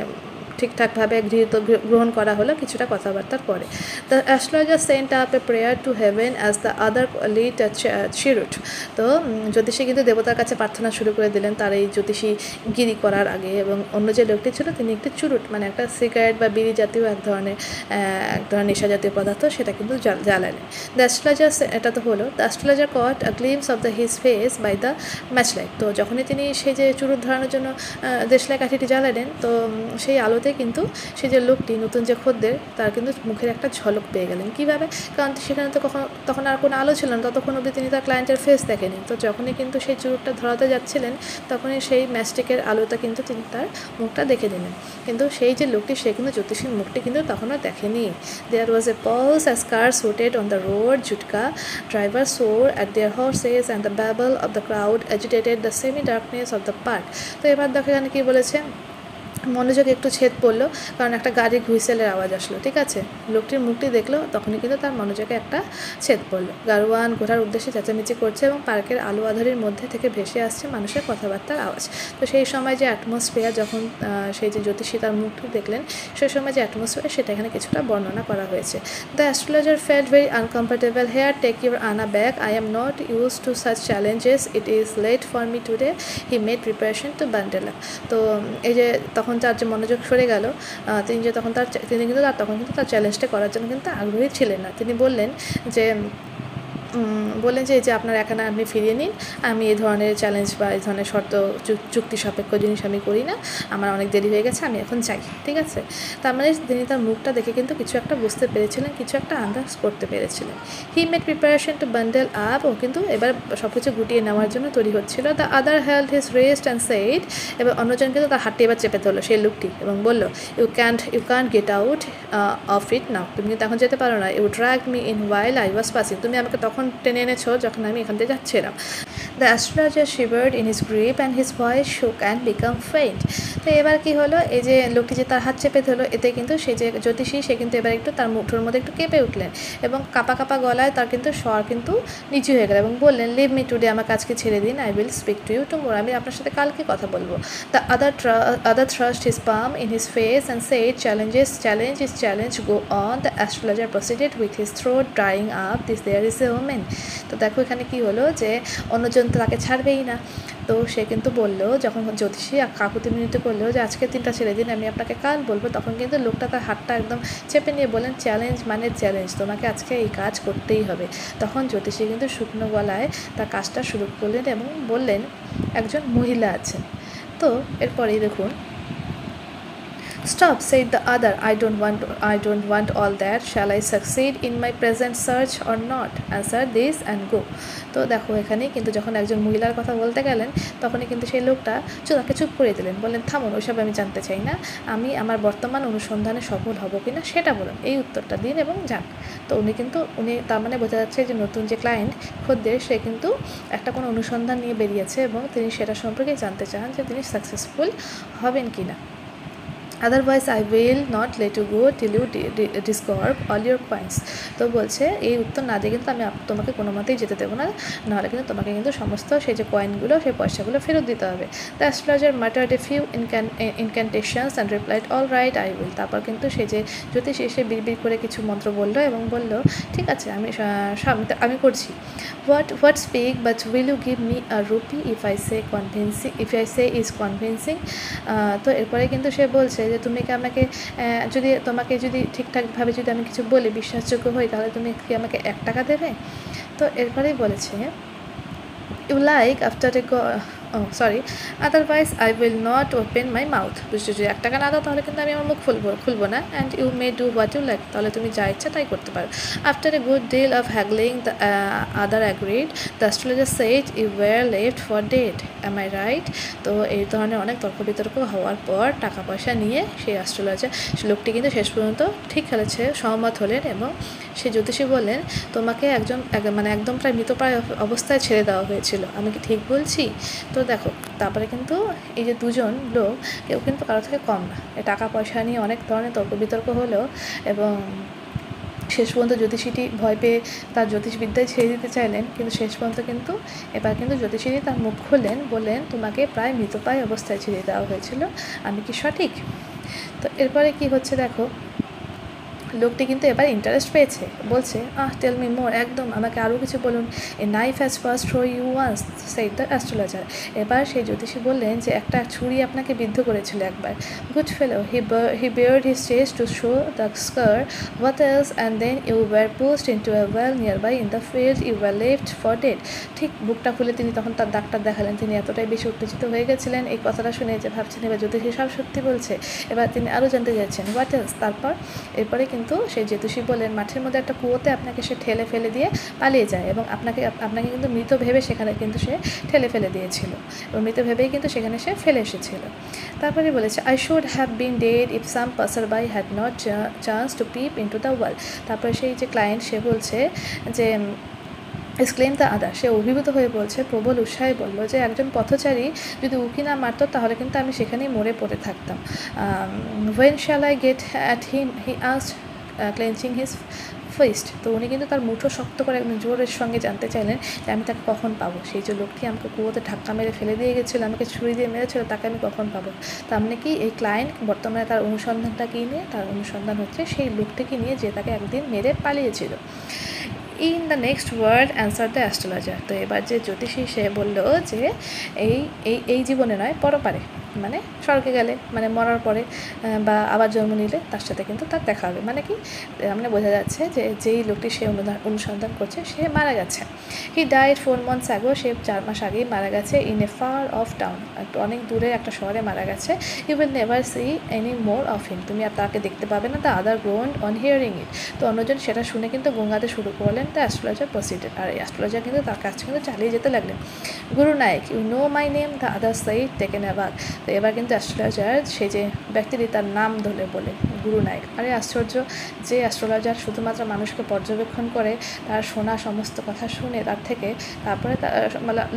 ঠিকঠাকভাবে গ্রহণ করা হলো কিছুটা কথাবার্তার পরে। The astrologer sent up a prayer to heaven as the other lit cheroot. তো জ্যোতিষী কিন্তু দেবতার কাছে প্রার্থনা শুরু করে দিলেন তার এই জ্যোতিষী গিরি করার আগে, এবং অন্য যে লোকটি ছিল তিনি একটি চুরুট মানে একটা সিগারেট বা বিড়ি জাতীয় এক ধরনের নেশা জাতীয় পদার্থ সেটা কিন্তু জ্বালালেন। দ্য অ্যাস্ট্রোলজার, এটা তো হলো, the astrologer caught a glimpse of the his face by the matchlight. তো যখনই তিনি সেই যে চুরুট ধরানোর জন্য দেশলাই কাঠিটি জ্বালালেন, তো সেই আলোতে কিন্তু সেই যে লোকটি নতুন যে খদ্দের তার কিন্তু মুখের একটা ঝলক পেয়ে গেলেন। কীভাবে? কারণ সেখানে তো তখন আর কোনো আলো ছিল না, ততক্ষণ অবধি তিনি তার ক্লায়েন্টের ফেস দেখেনি। তো যখনই কিন্তু সেই চুরুটটা ধরাতে যাচ্ছিলেন তখনই সেই ম্যাস্টিকের আলোটা কিন্তু তিনি তার মুখটা দেখে দিলেন। কিন্তু সেই যে লোকটি সে কিন্তু জ্যোতিষীর মুখটি কিন্তু তখনও দেখেনি। There was a pause as cars hooted on the road, jutka driver swore at their horses and the babble of the crowd agitated the semi darkness of the park. তো এবার দেখো এখানে কী বলেছে, মনোযোগে একটু ছেদ পড়লো কারণ একটা গাড়ির হুইসেলের আওয়াজ আসলো। ঠিক আছে, লোকটির মুখটি দেখলো তখনই কিন্তু তার মনোযোগে একটা ছেদ পড়লো। গাড়োয়ান ঘোড়ার উদ্দেশ্যে চেঁচামেচি করছে এবং পার্কের আলো আধারির মধ্যে থেকে ভেসে আসছে মানুষের কথাবার্তার আওয়াজ। তো সেই সময় যে অ্যাটমসফিয়ার, যখন সেই যে জ্যোতিষী তার মুখটি দেখলেন সেই সময় যে অ্যাটমসফিয়ার সেটা এখানে কিছুটা বর্ণনা করা হয়েছে। The astrologer felt very uncomfortable here, take your anna back, I am not use to such challenges, it is late for me today, he made preparation to bundle up. তো এই যে তখন তার যে মনোযোগ সরে গেল, তিনি কিন্তু তখন কিন্তু তার চ্যালেঞ্জটা করার জন্য কিন্তু আগ্রহী ছিলেন না। তিনি বললেন যে এই যে আপনার এখানে আপনি ফিরিয়ে নিন, আমি এই ধরনের চ্যালেঞ্জ বা এই ধরনের শর্ত চুক্তি সাপেক্ষ জিনিস আমি করি না, আমার অনেক দেরি হয়ে গেছে, আমি এখন চাই। ঠিক আছে, তার মানে তিনি তার মুখটা দেখে কিন্তু কিছু একটা বুঝতে পেরেছিলেন, কিছু একটা আন্দাজ করতে পেরেছিলেন। He made preparation to bundle up, ও কিন্তু এবার সব কিছু গুটিয়ে নেওয়ার জন্য তৈরি হচ্ছিল। The other held his wrist and said, এবার অন্যজন কিন্তু তার হাতটি এবার চেপে ধরলো সেই লোকটি এবং বলল, you can't get out of it now, তুমি কিন্তু এখন যেতে পারো না, you drag me in while I was passing, তুমি আমাকে তখন টেনে এনেছো যখন আমি এখান থেকে যাচ্ছিলাম। The astrologer shivered in his grip and his voice shook and became faint. তো এবার কি হলো, এই যে লোকটি যে তার হাত চেপে ধরলো, এতে কিন্তু সেই যে জ্যোতিষী সে কিন্তু এবার একটু তার মুঠোর মধ্যে একটু কেঁপে উঠলেন এবং কাঁপা কাঁপা গলায় তার কিন্তু স্বর কিন্তু নিচু হয়ে গেল এবং বললেন, লিভ মি টুডে, আমার কাজকে ছেড়ে দিন, I will speak to you tomorrow, আমি আপনার সাথে কালকে কথা বলবো। The other thrust his palm in his face and said, challenge is challenge, go on. The astrologer proceeded with his throat drying up, this there is a woman. তো দেখো এখানে কি হলো যে অন্যজন তো তাকে ছাড়বেই না, তো সে কিন্তু বললো, যখন জ্যোতিষী কাকুতি মিনতি করলো যে আজকে 3টা ছেড়ে দিন, আমি আপনাকে কাল বলবো, তখন কিন্তু লোকটা তার হাতটা একদম চেপে নিয়ে বলেন, চ্যালেঞ্জ মানে চ্যালেঞ্জ, তোমাকে আজকে এই কাজ করতেই হবে। তখন জ্যোতিষী কিন্তু শুকনো গলায় তার কাজটা শুরু করলেন এবং বললেন, একজন মহিলা আছেন। তো এরপরেই দেখুন, Stop, said the other. I don't want all that. Shall I succeed in my present search or not? Answer this and go. তো দেখো এখানে কিন্তু যখন একজন মহিলার কথা বলতে গেলেন তখনই কিন্তু সেই লোকটা তাকে চুপ করে দিলেন, বললেন, থামুন, ওইসব আমি জানতে চাই না, আমি আমার বর্তমান অনুসন্ধানে সফল হব কিনা সেটা বলুন, এই উত্তরটা দিন এবং যান। তো উনি তার মানে বোঝা যাচ্ছে যে নতুন যে ক্লায়েন্ট খদ্দের সে কিন্তু একটা কোনো অনুসন্ধান নিয়ে বেরিয়েছে এবং তিনি সেটা সম্পর্কে জানতে চান যে তিনি সাকসেসফুল হবেন কি না। Otherwise I will not let you go till you discover all your coins. তো বলছে এই উত্তর না দিয়ে কিন্তু আমি তোমাকে কোনো মতেই যেতে দেবো না, নাহলে কিন্তু তোমাকে কিন্তু সমস্ত সেই যে কয়েনগুলো সেই পয়সাগুলো ফেরত দিতে হবে। The astrologer muttered a few incantations and replied all right I will. তারপর কিন্তু সেই যে জ্যোতিষী এসে বিড়বিড় করে কিছু মন্ত্র বললো এবং বলল, ঠিক আছে আমি করছি। What speak but will you give me a rupee if I say is convincing. তো এরপরে কিন্তু সে বলছে যে তুমি কি আমাকে যদি ঠিকঠাকভাবে যদি আমি কিছু বলি, বিশ্বাসযোগ্য হই, তাহলে তুমি কি আমাকে 1 টাকা দেবে। তো এরপরেই বলেছে, you like after otherwise I will not open my mouth. বুঝছো, যদি 1 টাকা না দাও তাহলে কিন্তু আমি আমার মুখ খুলবো না। And you may do what you like, তাহলে তুমি যা ইচ্ছা তাই করতে পারো। After a good deal of haggling the other agreed, the astrologer said, you were left for dead, am I right. তো এই ধরনের অনেক তর্ক বিতর্ক হওয়ার পর টাকা পয়সা নিয়ে সেই অ্যাস্ট্রোলজার লোকটি কিন্তু শেষ পর্যন্ত ঠিক খেলেছে, সহমত হলেন এবং সেই জ্যোতিষী বললেন, তোমাকে মানে একদম প্রায় মৃতপ্রায় অবস্থায় ছেড়ে দেওয়া হয়েছিল, আমি কি ঠিক বলছি? তো দেখো, তারপরে কিন্তু এই যে দুজন লোক, কেউ কিন্তু কারো থেকে কম না। টাকা পয়সা নিয়ে অনেক ধরনের তর্ক বিতর্ক হলো, এবং শেষ পর্যন্ত জ্যোতিষীটি ভয় পেয়ে তার জ্যোতিষবিদ্যায় ছেড়ে দিতে চাইলেন, কিন্তু শেষ পর্যন্ত কিন্তু এবার কিন্তু জ্যোতিষীটি তার মুখ খুললেন, বললেন, তোমাকে প্রায় মৃতপ্রায় অবস্থায় ছেড়ে দেওয়া হয়েছিল, আমি কি সঠিক? তো এরপরে কি হচ্ছে দেখো, লোকটি কিন্তু এবার ইন্টারেস্ট পেয়েছে, বলছে, টেল মি মোর, একদম আমাকে আরও কিছু বলুন। A knife has pass through you once, said the astrologer. এবার সেই জ্যোতিষী বললেন যে একটা ছুরি আপনাকে বিদ্ধ করেছিল একবার। Good fellow, he bared his chest to show the scar, what else, and then you were pushed into a well nearby in the field, you were left for dead. ঠিক বুকটা খুলে তিনি তখন তার doctor দেখালেন। তিনি এতটাই বেশি উত্তেজিত হয়ে গেছিলেন এই কথাটা শুনে যে ভাবছেন এবার জ্যোতিষী সব সত্যি বলছে। এবার তিনি আরও জানতে চাইছেন, হোয়াট এলস। এরপরে কিন্তু সেই জ্যোতিষী বললেন, মাঠের মধ্যে একটা কুয়োতে আপনাকে সে ঠেলে ফেলে দিয়ে পালিয়ে যায়, এবং আপনাকে কিন্তু মৃত ভেবে সেখানে কিন্তু সে ঠেলে ফেলে দিয়েছিল, এবং মৃত ভেবেই কিন্তু সেখানে সে ফেলে এসেছিল। তারপরে বলেছে, I should have been dead if some passer by had not chance to peep into the wall. তারপরে সেই যে ক্লায়েন্ট, সে বলছে যে এক্সক্লেম দ্য আদার, সে অভিভূত হয়ে বলছে, প্রবল উৎসাহে বলল যে একজন পথচারী যদি উকি না মারত তাহলে কিন্তু আমি সেখানেই মরে পড়ে থাকতাম। When shall I get at him, he asked, clenching his fist. তো উনি কিন্তু তার মুঠো শক্ত করে একদম জোরের সঙ্গে জানতে চাইলেন যে আমি তাকে কখন পাবো। সেই যে লোকটি আমাকে কুয়োতে ধাক্কা মেরে ফেলে দিয়ে গেছিলো, আমাকে ছুরি দিয়ে মেরেছিল, তাকে আমি কখন পাবো। তার মানে কি, এই ক্লায়েন্ট বর্তমানে তার অনুসন্ধানটা কী নিয়ে? তার অনুসন্ধান হচ্ছে সেই লোকটিকে নিয়ে যে তাকে একদিন মেরে পালিয়েছিল। In the next word answer the astrologer. তো এবার যে জ্যোতিষী, সে বলল যে এই জীবনে নয়, পরপারে, মানে স্বর্গে গেলে, মানে মরার পরে বা আবার জন্ম নিলে তার সাথে কিন্তু তার দেখা হবে। মানে কি, মানে বোঝা যাচ্ছে যে যেই লোকটি সে অনুসন্ধান করছে সে মারা গেছে। হি ডাইড 4 months ago, সে 4 মাস আগেই মারা গেছে। In a far off town, একটু অনেক দূরে একটা শহরে মারা গেছে। You will never see any more of him, তুমি আর তাকে দেখতে পাবে না। The other groaned on hearing it. তো অন্যজন সেটা শুনে কিন্তু গঙ্গাতে শুরু করলেন। দ্য অ্যাস্ট্রোলজার প্রসিডেড, আর এই অ্যাস্ট্রোলজার কিন্তু তার কাছে কিন্তু চালিয়ে যেতে লাগলেন। Guru Nayak, you know my name. The other side taken aback. তো এবার কিন্তু অ্যাস্ট্রোলজার, সে যে ব্যক্তিটি, তার নাম ধরে বলে, গুরু নায়ক। আরে আশ্চর্য, যে অ্যাস্ট্রোলজার শুধুমাত্র মানুষকে পর্যবেক্ষণ করে, তার শোনা সমস্ত কথা শুনে তার থেকে তারপরে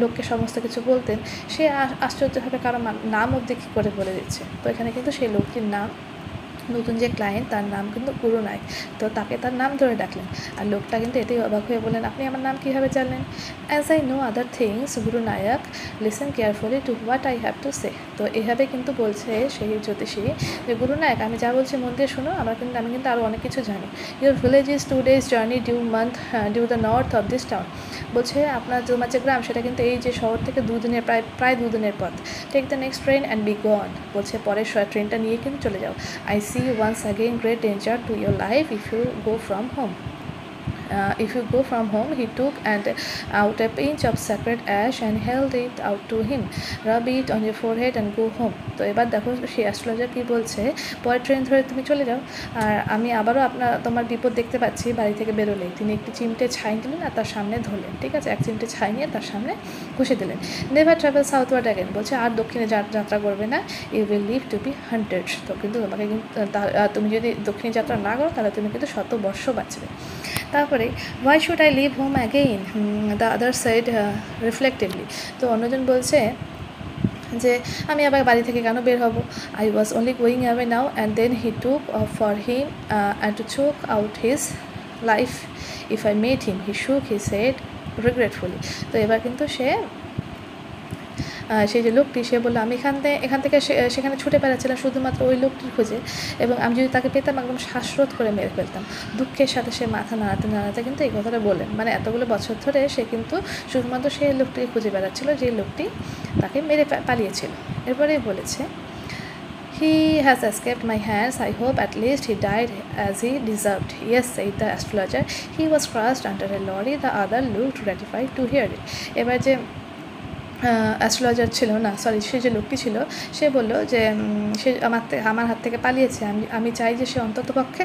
লোককে সমস্ত কিছু বলতেন, সে আশ্চর্যভাবে কারো নাম অবধি কী করে বলে দিচ্ছে। তো এখানে কিন্তু সেই লোকটির নাম, নতুন যে ক্লায়েন্ট, তার নাম কিন্তু গুরু নায়ক। তো তাকে তার নাম ধরে ডাকলেন, আর লোকটা কিন্তু এতেই অবাক হয়ে বললেন, আপনি আমার নাম কীভাবে জানলেন? As I know other things Guru Nayak, listen carefully to what I have to say. তো এভাবে কিন্তু বলছে সেই জ্যোতিষী যে, গুরু নায়ক, আমি যা বলছি মন দিয়ে শোনো, আমি কিন্তু আরও অনেক কিছু জানি। Your village is 2 days journey due the north of this town. বলছে তোমার যে গ্রাম, সেটা কিন্তু এই যে শহর থেকে প্রায় 2 দিনের পথ। Take the next train and be gone. বলছে পরের ট্রেনটা নিয়ে কিন্তু চলে যাও। I see once again great danger to your life if you go from home. He took out a pinch of sacred ash and held it out to him. Rub it on your forehead and go home. তো এবার দেখো সেই astrologer কি বলছে, পরের train ধরে তুমি চলে যাও, আর আমি আবারও তোমার বিপদ দেখতে পাচ্ছি বাড়ি থেকে বেরোলেই। তিনি একটি চিমটে ছাই দিলেন আর তার সামনে ধরলেন, ঠিক আছে, এক চিমটে ছাই নিয়ে তার সামনে ঘষে দিলেন। Never travel southward again. বলছে আর দক্ষিণে যাত্রা করবে না। You will live to be 100। তো কিন্তু তোমাকে তুমি যদি দক্ষিণে যাত্রা না করো তাহলে তুমি কিন্তু 100 বর্ষ বাঁচবে। তারপরে, why should I leave home again, the other side reflectively. তো অন্যজন বলছে যে আমি আবার বাড়ি থেকে কেন বের হব। I was only going away now and then he took for him and to choke out his life if I met him, he shook his head রিগ্রেটফুলি। তো এবার কিন্তু সেই যে লোকটি, সে বললো, আমি এখান থেকে সেখানে ছুটে বেড়াচ্ছিলাম শুধুমাত্র ওই লোকটির খোঁজে, এবং আমি যদি তাকে পেতাম একদম শ্বাসরোধ করে মেরে ফেলতাম। দুঃখের সাথে সে মাথা নাড়াতে কিন্তু এই কথাটা বললেন। মানে এতগুলো বছর ধরে সে কিন্তু শুধুমাত্র সেই লোকটিকে খুঁজে বেড়াচ্ছিল, যে লোকটি তাকে মেরে পালিয়েছিল। এরপরেই বলেছে, He has escaped my hands. I hope at least he died as he deserved. Yes, said the astrologer. He was crushed under a lorry. The other looked gratified to hear it. এবার যে astrologer ছিল না, সে যে লোকটি ছিল, সে বলল যে সে আমার হাত থেকে পালিয়েছে। আমি চাই যে সে অন্তত পক্ষে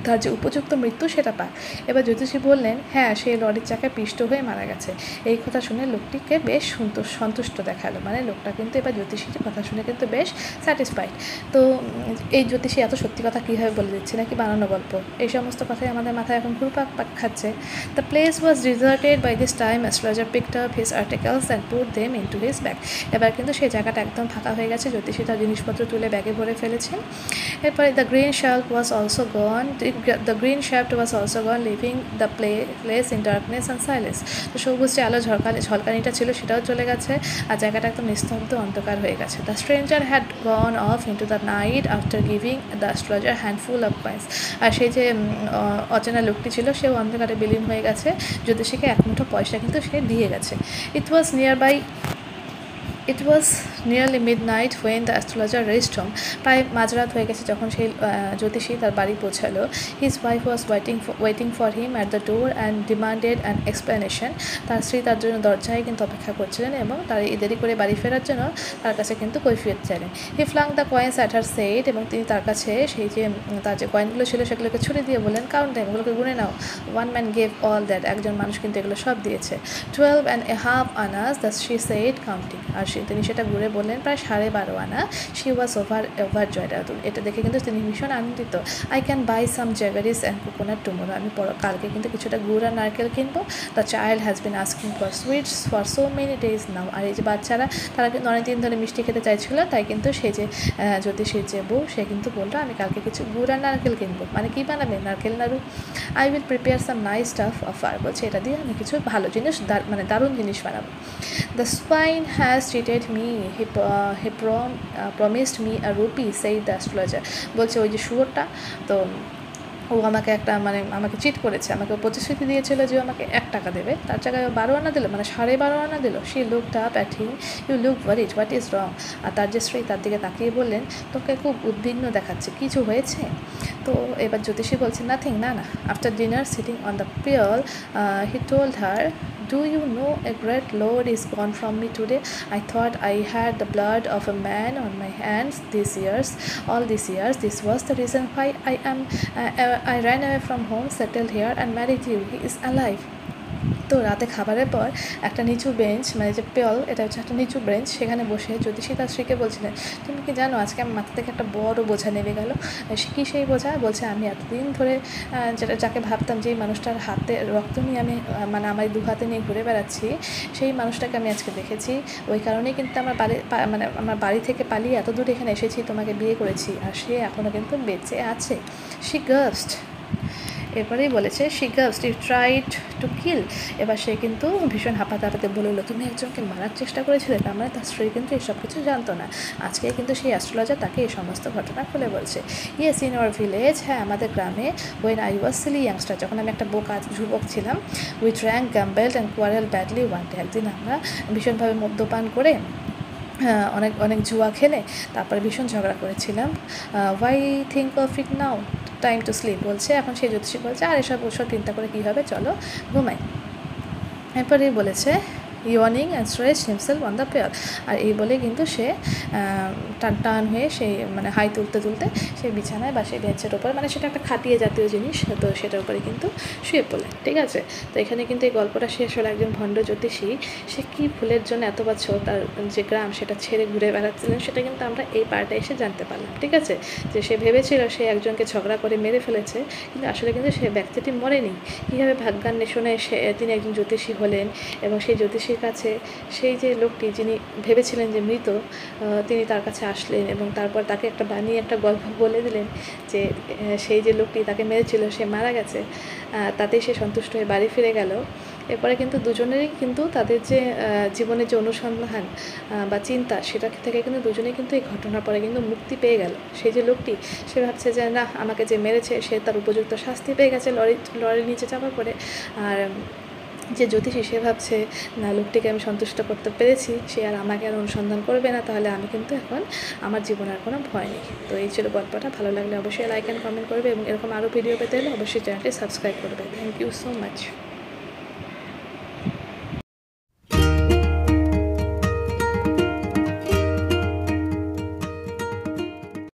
তার যে উপযুক্ত মৃত্যু সেটা পায়। এবার জ্যোতিষী বললেন, হ্যাঁ, সে লরির চাকায় পিষ্ট হয়ে মারা গেছে। এই কথা শুনে লোকটিকে বেশ সন্তুষ্ট দেখালো, মানে লোকটা কিন্তু এবার জ্যোতিষীর কথা শুনে কিন্তু বেশ স্যাটিসফাইড। তো এই জ্যোতিষী এত সত্যি কথা কীভাবে বলে দিচ্ছে, নাকি বানানো গল্প, এই সমস্ত কথাই আমাদের মাথায় এখন ঘুরপাক খাচ্ছে। The place was deserted by this time astrologer picked up his articles and put them into his bag. এবার কিন্তু সেই জায়গাটা একদম ফাঁকা হয়ে গেছে, জ্যোতিষী তার জিনিসপত্র তুলে ব্যাগে ভরে ফেলেছেন। এরপরে the green Shark was also gone the green shaft was also gone living the place in darkness and silence. তো সবুজ যে আলো ঝলকানিটা ছিল সেটাও চলে গেছে, আর জায়গাটা একদম নিস্তব্ধ অন্ধকার হয়ে গেছে। The stranger had gone off into the night after giving the astrologer handful of coins. আর সেই যে অচেনা লোকটি ছিল সেও অন্ধকারে বিলীন হয়ে গেছে, জ্যোতিষীকে এক মুঠো পয়সা কিন্তু সে দিয়ে গেছে। It was nearly midnight when the astrologer reached home. প্রায় মাঝরাত হয়ে গেছে যখন সেই জ্যোতিষী তার বাড়ি পৌঁছালো। His wife was waiting for him at the door and demanded an explanation. তার স্ত্রী তার জন্য দরজায় কিন্তু অপেক্ষা করছিলেন এবং তার দেরি করে বাড়ি ফেরার জন্য তার কাছে কিন্তু কৈফিয়ত চাইলেন। He flung the coins at her said, এবং তিনি তার কাছে সেই যে তার যে কয়েনগুলো ছিল সেগুলোকে ছুড়ে দিয়ে বললেন, কাউন্ট দেম, এগুলোকে গুনে নাও। One man gave all that. একজন মানুষ কিন্তু এগুলো সব দিয়েছে। 12.5 আনাস, she said counting. আর তিনি সেটা ঘুরে বললেন প্রায় 12.5 আনা। She was overjoyed. এটা দেখে কিন্তু তিনি ভীষণ আনন্দিত। I can buy some jaggery and coconut tomorrow. আমি কালকে কিন্তু কিছুটা গুড় আর নারকেল কিনবো। The child has been asking for sweets for so many days now. আর এই যে বাচ্চারা, তারা কিন্তু অনেকদিন ধরে মিষ্টি খেতে চাইছিল, তাই কিন্তু সেই যে জ্যোতিষীর যে বউ সে কিন্তু বললো আমি কালকে কিছু গুড় আর নারকেল কিনবো। মানে কী বানাবে? নারকেল নাড়ু। I will prepare some nice staff offer. বলছে এটা দিয়ে আমি কিছু ভালো জিনিস, মানে দারুণ জিনিস বানাবো। The swine has cheated me. He promised me a rupee, said the astrologer. বলছে ওই যে শুয়োরটা, তো ও আমাকে আমাকে চিট করেছে, আমাকে প্রতিশ্রুতি দিয়েছিল যে আমাকে 1 টাকা দেবে, তার জায়গায় 12 আনা দিল, মানে 12.5 আনা দিল। She looked up at him, you look worried, what is wrong. আর তার যে স্ত্রী তার দিকে তাকিয়ে বললেন, তোকে খুব উদ্বিগ্ন দেখাচ্ছে, কিছু হয়েছে? তো এবার জ্যোতিষী বলছে নাথিং, না। After dinner sitting on the pyol he told her, Do you know a great load is gone from me today? I thought I had the blood of a man on my hands all these years. This was the reason why I ran away from home, settled here and married you. He is alive. তো রাতে খাবারের পর একটা নিচু bench, মানে যে পেয়ল, এটা হচ্ছে একটা নিচু বেঞ্চ, সেখানে বসে জ্যোতিষী তার স্ত্রীকে বলছিলেন, তুমি কি জানো আজকে আমার মাথা থেকে একটা বড় বোঝা নেমে গেল। কী সেই বোঝা? বলছে আমি এতদিন ধরে যাকে ভাবতাম যে এই মানুষটার হাতে রক্ত নিয়ে আমি আমার 2 হাতে নিয়ে ঘুরে বেড়াচ্ছি, সেই মানুষটাকে আমি আজকে দেখেছি। ওই কারণেই কিন্তু আমার বাড়ি থেকে পালিয়ে এত দূর এখানে এসেছি, তোমাকে বিয়ে করেছি, আর সে এখনও কিন্তু বেঁচে আছে। She gasped. এরপরেই বলেছে she gasped, you tried to kill. এবার সে কিন্তু ভীষণ হাঁপাতে বলল, তুমি একজনকে মারার চেষ্টা করেছিলে। তার মানে তার স্ত্রী কিন্তু এইসব কিছু জানতো না। আজকে কিন্তু সেই অ্যাস্ট্রোলজার তাকে এই সমস্ত ঘটনা খুলে বলছে। ইয়েস, ইন আওয়ার ভিলেজ, হ্যাঁ আমাদের গ্রামে, when I was silly youngster, যখন আমি একটা যুবক ছিলাম, we drank, gambled and quarrel badly one day. একদিন আমরা ভীষণভাবে মদ্যপান করে অনেক জুয়া খেলে তারপরে ভীষণ ঝগড়া করেছিলাম। Why think of it now, time to sleep. বলছে এখন সেই জ্যোতিষী বলছে আর এসব চিন্তা করে কী হবে, চলো ঘুমাই। এরপরেই বলেছে yawning and stretched himself on the pyol. আর এই বলে কিন্তু সে টান হয়ে সেই হাই তুলতে সেই বিছানায় বা সেই বেঞ্চের ওপর, সেটা একটা খাটিয়ে জাতীয় জিনিস, তো সেটার উপরে কিন্তু শুয়ে পড়লেন। ঠিক আছে, তো এখানে কিন্তু এই গল্পটা শেষ হলো। একজন ভণ্ড জ্যোতিষী সে কী ভুলের জন্য এত বছর তার যে গ্রাম সেটা ছেড়ে ঘুরে বেড়াচ্ছিলেন, সেটা কিন্তু আমরা এই পার্টে এসে জানতে পারলাম। ঠিক আছে, যে সে ভেবেছিল সে একজনকে ঝগড়া করে মেরে ফেলেছে, কিন্তু আসলে কিন্তু সে ব্যক্তিটি মরেনি। কীভাবে ভাগ্যান্বেষণে তিনি একজন জ্যোতিষী হলেন, এবং সেই জ্যোতিষীর কাছে সেই যে লোকটি যিনি ভেবেছিলেন যে মৃত, তিনি তার কাছে আসলেন এবং তারপর তাকে একটা গল্প বলে দিলেন যে সেই যে লোকটি তাকে মেরেছিল সে মারা গেছে। তাতেই সে সন্তুষ্ট হয়ে বাড়ি ফিরে গেল। এরপরে কিন্তু দুজনেরই কিন্তু তাদের যে জীবনের যে অনুসন্ধান বা চিন্তা, সেটা থেকে কিন্তু দুজনেই কিন্তু এই ঘটনার পরে কিন্তু মুক্তি পেয়ে গেল। সেই যে লোকটি সে ভাবছে যে না, আমাকে যে মেরেছে সে তার উপযুক্ত শাস্তি পেয়ে গেছে লরির নিচে চাপার পরে। আর যে জ্যোতিষী সে ভাবছে না, লোকটিকে আমি সন্তুষ্ট করতে পেরেছি, সে আর আমাকে আর অনুসন্ধান করবে না, তাহলে আমি কিন্তু এখন আমার জীবনের কোনো ভয় নেই। তো এই ছিল গল্পটা। ভালো লাগলে অবশ্যই লাইক অ্যান্ড কমেন্ট করবে, এবং এরকম আরও ভিডিও পেতে হলে অবশ্যই চ্যানেলটি সাবস্ক্রাইব করবে। Thank you so much.